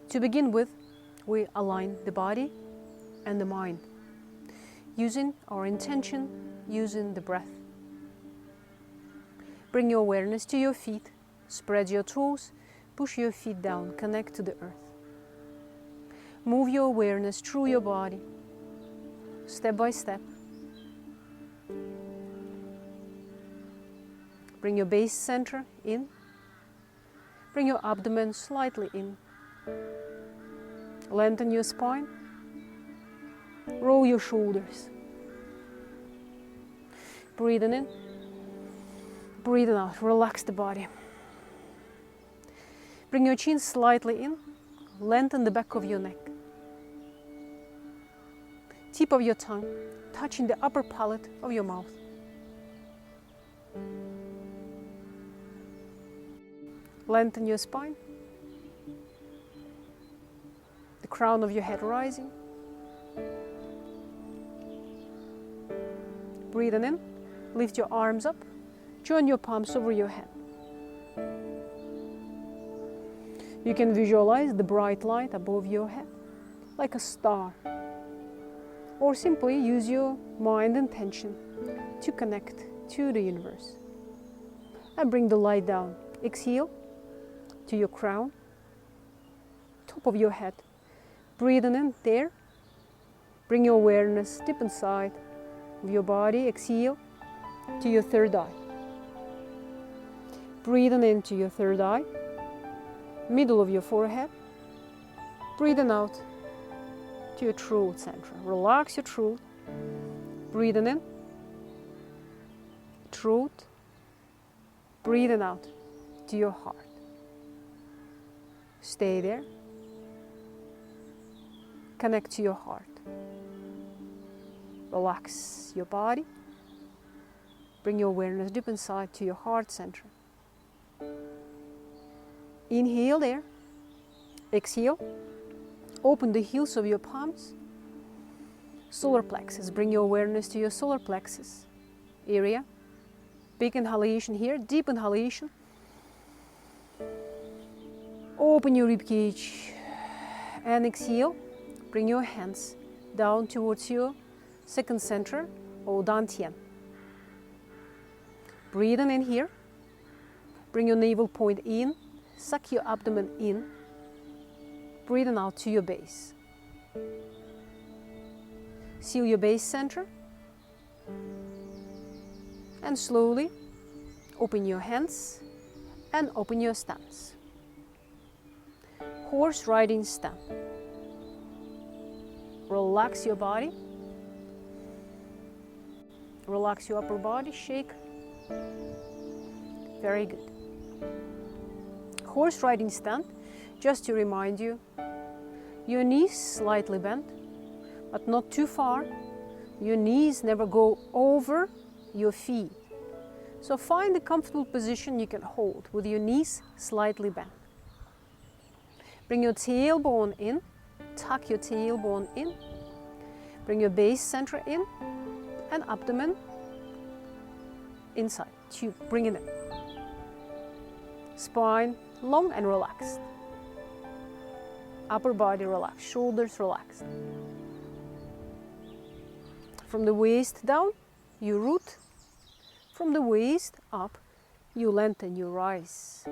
To begin with, we align the body and the mind, using our intention, using the breath. Bring your awareness to your feet, spread your toes, push your feet down, connect to the earth. Move your awareness through your body, step by step. Bring your base center in. Bring your abdomen slightly in. Lengthen your spine. Roll your shoulders. Breathing in. Breathing out. Relax the body. Bring your chin slightly in. Lengthen the back of your neck. Tip of your tongue touching the upper palate of your mouth. Lengthen your spine. The crown of your head rising. Breathing in. Lift your arms up. Join your palms over your head. You can visualize the bright light above your head, like a star. Or simply use your mind and intention to connect to the universe. And bring the light down. Exhale to your crown, top of your head. Breathing in there. Bring your awareness deep inside of your body. Exhale to your third eye. Breathing into your third eye, middle of your forehead. Breathing out to your throat center. Relax your throat. Breathing in, throat. Breathing out to your heart. Stay there. Connect to your heart. Relax your body. Bring your awareness deep inside to your heart center. Inhale there. Exhale. Open the heels of your palms. Solar plexus. Bring your awareness to your solar plexus area. Big inhalation here. Deep inhalation. Open your rib cage and exhale. Bring your hands down towards your second center or dantian. Breathing in here. Bring your navel point in. Suck your abdomen in. Breathing out to your base. Seal your base center. And slowly open your hands and open your stance. Horse riding stand. Relax your body. Relax your upper body. Shake. Very good. Horse riding stand, just to remind you, your knees slightly bent, but not too far. Your knees never go over your feet. So find a comfortable position you can hold with your knees slightly bent. Bring your tailbone in, tuck your tailbone in, bring your base center in, and abdomen inside. Bring it in. Spine long and relaxed. Upper body relaxed, shoulders relaxed. From the waist down, you root. From the waist up, you lengthen, you rise.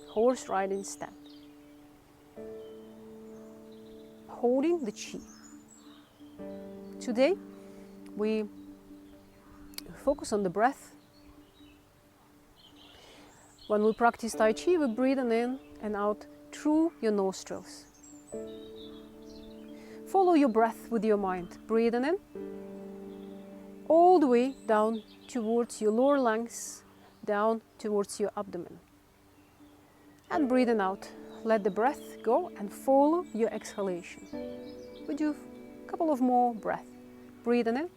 Horse riding stand. Holding the chi. Today, we focus on the breath. When we practice Tai Chi, we breathe in and out through your nostrils. Follow your breath with your mind. Breathing in, all the way down towards your lower lungs, down towards your abdomen. And breathing out, let the breath go and follow your exhalation. We do a couple of more breaths. Breathing in,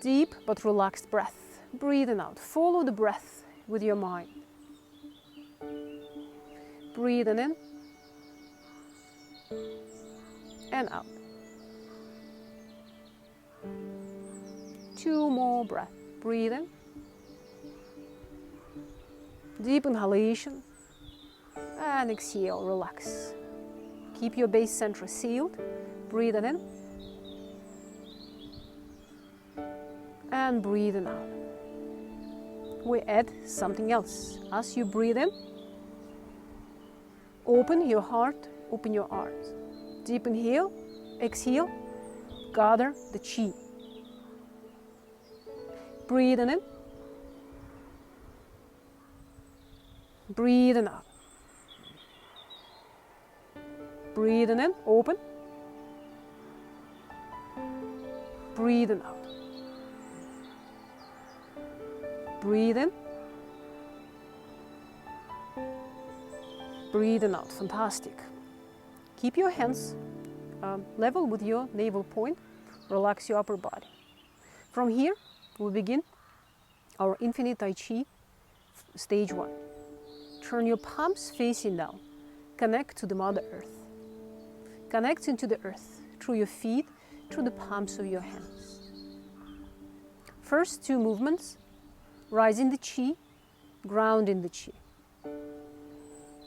deep but relaxed breath. Breathing out, follow the breath with your mind. Breathing in and out. 2 more breaths. Breathe in. Deep inhalation. and exhale, relax. Keep your base center sealed. Breathe it in. And breathe it out. We add something else. As you breathe in, open your heart, open your arms. Deep inhale, exhale, gather the chi. Breathe in. Breathe out. Breathe in, open. Breathe out. Breathe in. Breathe out. Fantastic. Keep your hands level with your navel point. Relax your upper body. From here, we begin our infinite Tai Chi stage 1. Turn your palms facing down. Connect to the Mother Earth. Connect into the earth through your feet, through the palms of your hands. First 2 movements, rise in the chi, ground in the chi.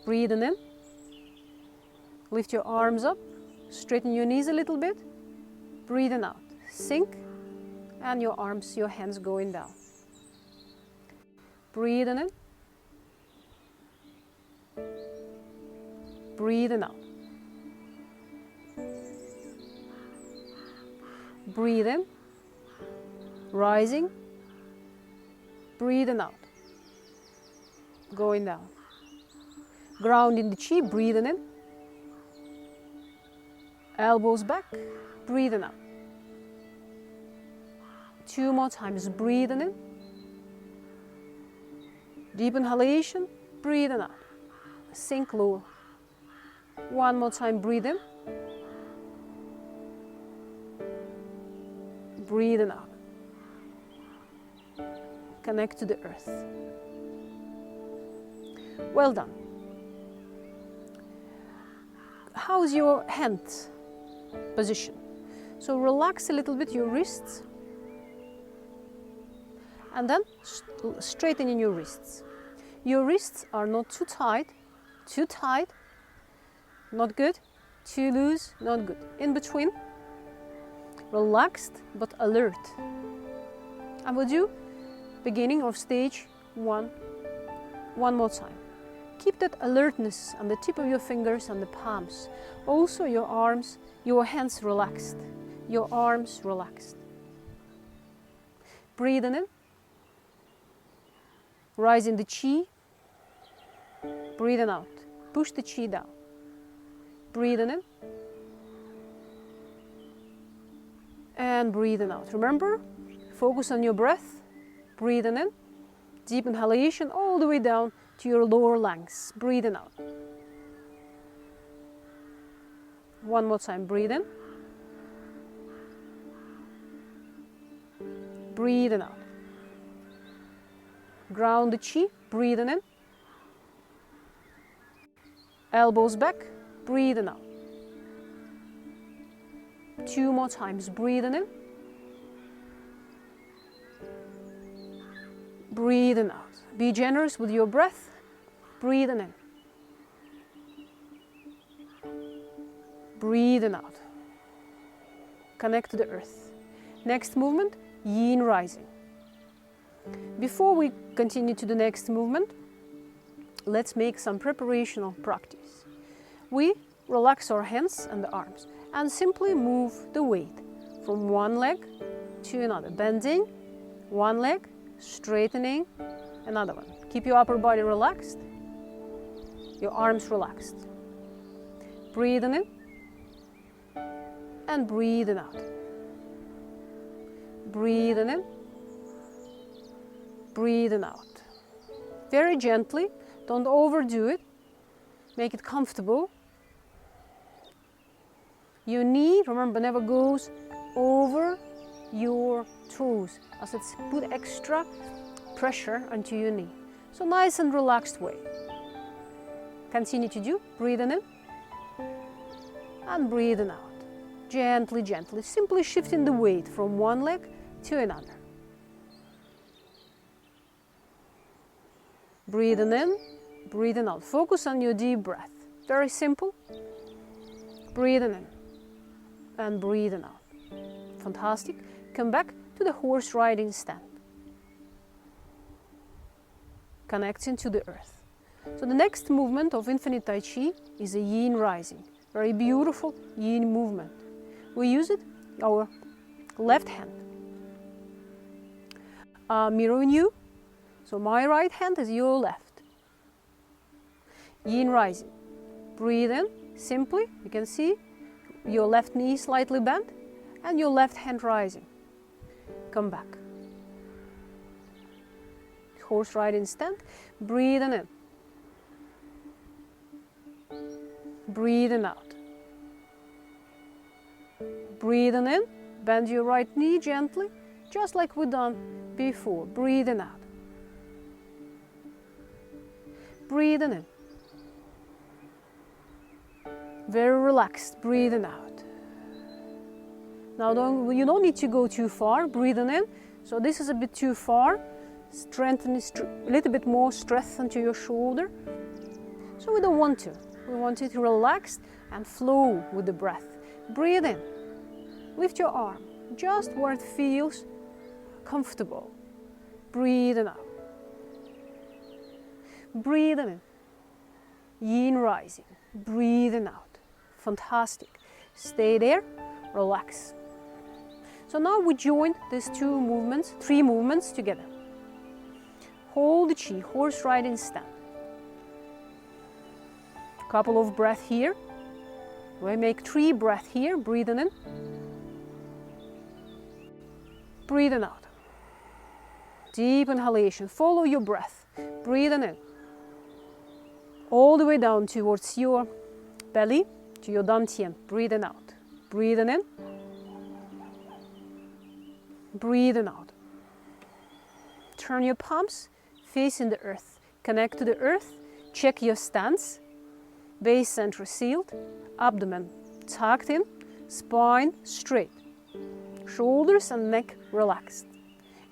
Breathe in. Lift your arms up, straighten your knees a little bit. Breathe out. Sink, and your arms, your hands going down. Breathe in. Breathe out. Breathe in, rising. Breathe out, going down. Ground in the chi, breathing in. Elbows back, breathing out. 2 more times, breathing in. Deep inhalation, breathing out. Sink lower. 1 more time, breathe in. Breathing out. Connect to the earth. Well done. How's your hand position? So relax a little bit your wrists and then straighten in your wrists. Your wrists are not too tight, not good, too loose, not good. In between, relaxed but alert. And we'll do beginning of stage 1 one more time. Keep that alertness on the tip of your fingers and the palms. Also your arms, your hands relaxed, your arms relaxed. Breathing in. Rise in the chi. Breathing out. Push the chi down. Breathing in. And breathing out. Remember, focus on your breath. Breathing in. Deep inhalation all the way down to your lower lungs. Breathing out. One more time. Breathe in. Breathing out. Ground the chi. Breathing in. Elbows back. Breathing out. 2 more times. Breathing in. Breathing out. Be generous with your breath. Breathing in. Breathing out. Connect to the earth. Next movement, Yin Rising. Before we continue to the next movement, let's make some preparational practice. We relax our hands and the arms and simply move the weight from one leg to another. Bending one leg, straightening another one. Keep your upper body relaxed, your arms relaxed. Breathing in and breathing out. Breathing in, breathing out. Very gently, don't overdo it. Make it comfortable. Your knee, remember, never goes over your toes, as it's put extra pressure onto your knee. So nice and relaxed way. Continue to do, breathing in and breathing out. Gently, gently, simply shifting the weight from one leg to another. Breathing in, breathing out. Focus on your deep breath. Very simple. Breathing in and breathing out. Fantastic. Come back to the horse riding stand. Connecting to the earth. So the next movement of Infinite Tai Chi is a Yin Rising. Very beautiful Yin movement. We use it, our left hand. Mirroring you. So my right hand is your left. Yin Rising. Breathe in, simply, you can see your left knee slightly bent and your left hand rising. Come back. Horse riding stand, breathing in. Breathing out. Breathing in, bend your right knee gently, just like we've done before. Breathing out. Breathing in. Very relaxed, breathing out. Now you don't need to go too far, breathing in. So this is a bit too far. Strengthen a little bit more strength into your shoulder. So we don't want to. We want it to relax and flow with the breath. Breathe in. Lift your arm just where it feels comfortable. Breathing out. Breathing in. Yin Rising. Breathing out. Fantastic. Stay there. Relax. So now we join these three movements together. Hold the chi, horse riding stand. Couple of breaths here. We make 3 breaths here, breathing in. Breathing out. Deep inhalation. Follow your breath. Breathing in. All the way down towards your belly, to your dantian. Breathing out. Breathing in. Breathing out. Turn your palms facing the earth. Connect to the earth. Check your stance. Base center sealed. Abdomen tucked in. Spine straight. Shoulders and neck relaxed.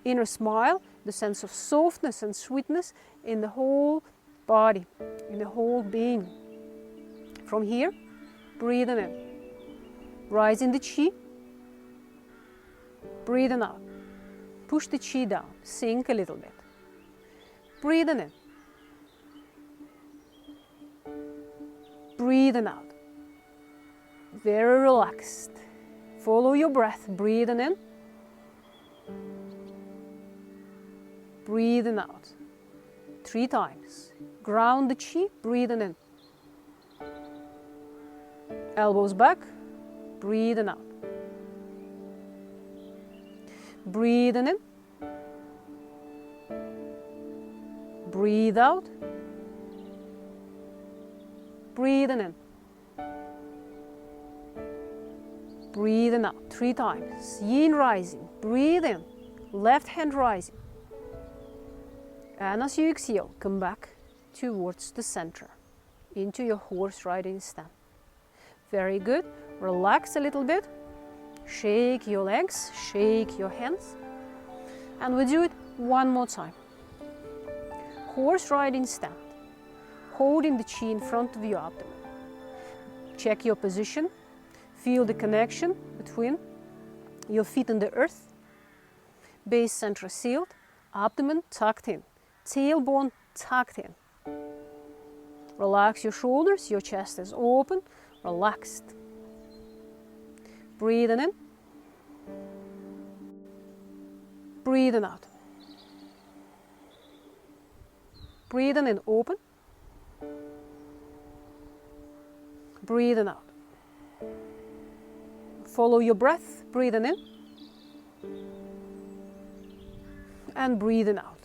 Inner smile, the sense of softness and sweetness in the whole body, in the whole being. From here, breathing in. Rising the chi. Breathing out. Push the chi down. Sink a little bit. Breathing in. Breathing out. Very relaxed. Follow your breath. Breathing in. Breathing out. 3 times. Ground the chi. Breathing in. Elbows back. Breathing out. Breathing in. Breathe out. Breathing in. Breathing out 3 times. Yin Rising. Breathe in. Left hand rising. And as you exhale, come back towards the center, into your horse riding stand. Very good. Relax a little bit. Shake your legs, shake your hands. And we do it one more time. Horse riding stand. Holding the chi in front of your abdomen. Check your position. Feel the connection between your feet and the earth. Base center sealed. Abdomen tucked in. Tailbone tucked in. Relax your shoulders. Your chest is open. Relaxed. Breathing in. Breathing out. Breathing in, open. Breathing out. Follow your breath, breathing in. And breathing out.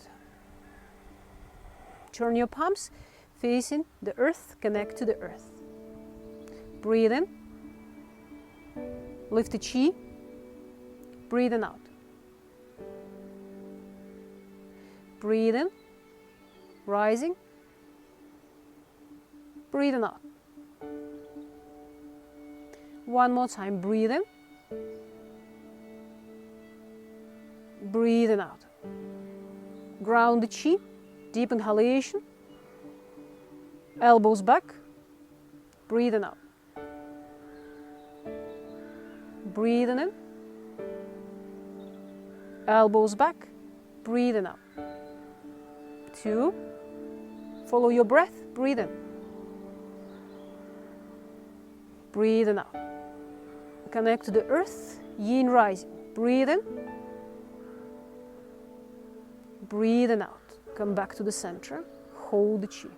Turn your palms facing the earth, connect to the earth. Breathe in. Lift the chi. Breathing out. Breathe in. Rising. Breathing out. One more time. Breathe in. Breathing out. Ground the chi. Deep inhalation. Elbows back, breathing out. Breathing in. Elbows back, breathing out. 2. Follow your breath, breathe in. Breathing out. Connect to the earth, Yin Rising. Breathe in. Breathing out. Come back to the center. Hold the chi.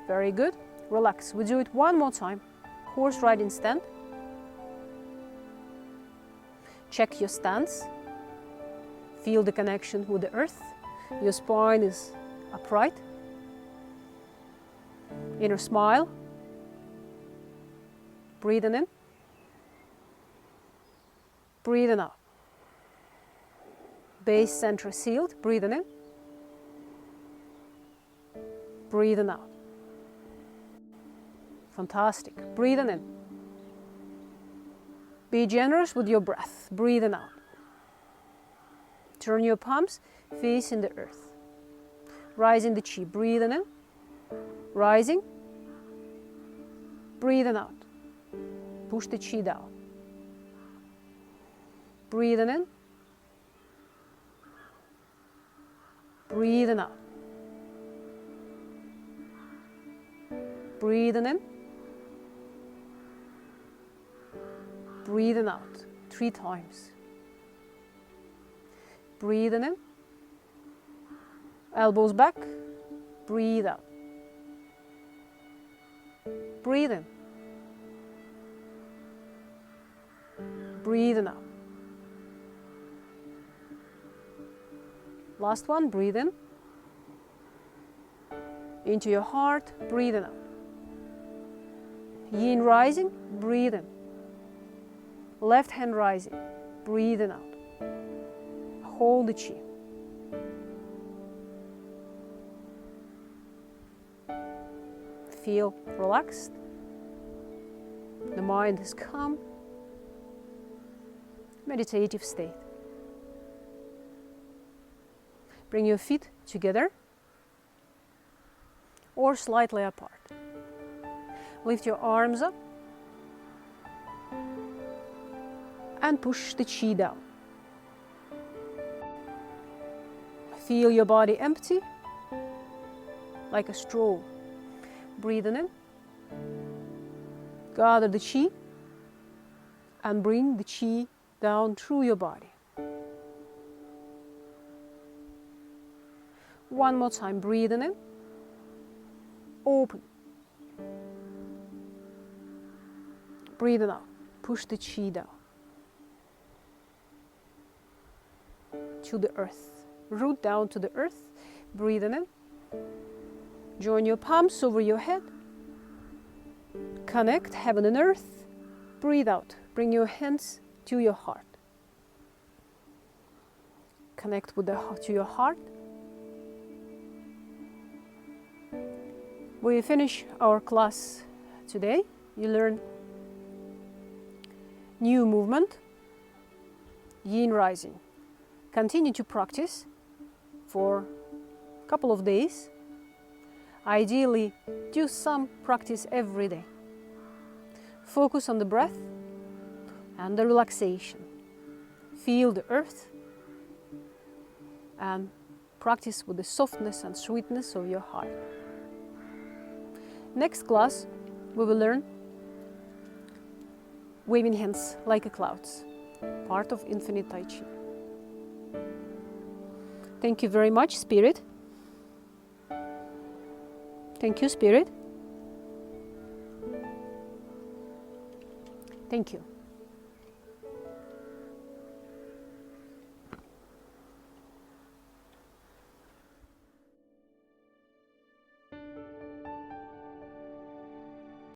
Very good. Relax. We do it one more time. Horse riding stand. Check your stance. Feel the connection with the earth. Your spine is upright. Inner smile. Breathing in. Breathing out. Base center sealed. Breathing in. Breathing out. Fantastic. Breathing in. Be generous with your breath. Breathing out. Turn your palms facing the earth. Rising the chi. Breathing in. Rising. Breathing out. Push the chi down. Breathing in. Breathing out. Breathing in. Breathing out 3 times. Breathing in. Elbows back. Breathe out. Breathe in. Breathing out. Last one. Breathe in. Into your heart. Breathing out. Yin rising. Breathe in. Left hand rising, breathing out. Hold the chi. Feel relaxed. The mind is calm. Meditative state. Bring your feet together or slightly apart. Lift your arms up. And push the chi down. Feel your body empty, like a straw. Breathing in. Gather the chi and bring the chi down through your body. One more time. Breathing in. Open. Breathing out. Push the chi down. To the earth. Root down to the earth. Breathing in. Join your palms over your head. Connect heaven and earth. Breathe out. Bring your hands to your heart. Connect with to your heart. We finish our class today. You learn new movement, Yin Rising. Continue to practice for a couple of days. Ideally, do some practice every day. Focus on the breath and the relaxation. Feel the earth and practice with the softness and sweetness of your heart. Next class, we will learn waving hands like a clouds, part of infinite Tai Chi. Thank you very much, Spirit. Thank you, Spirit. Thank you.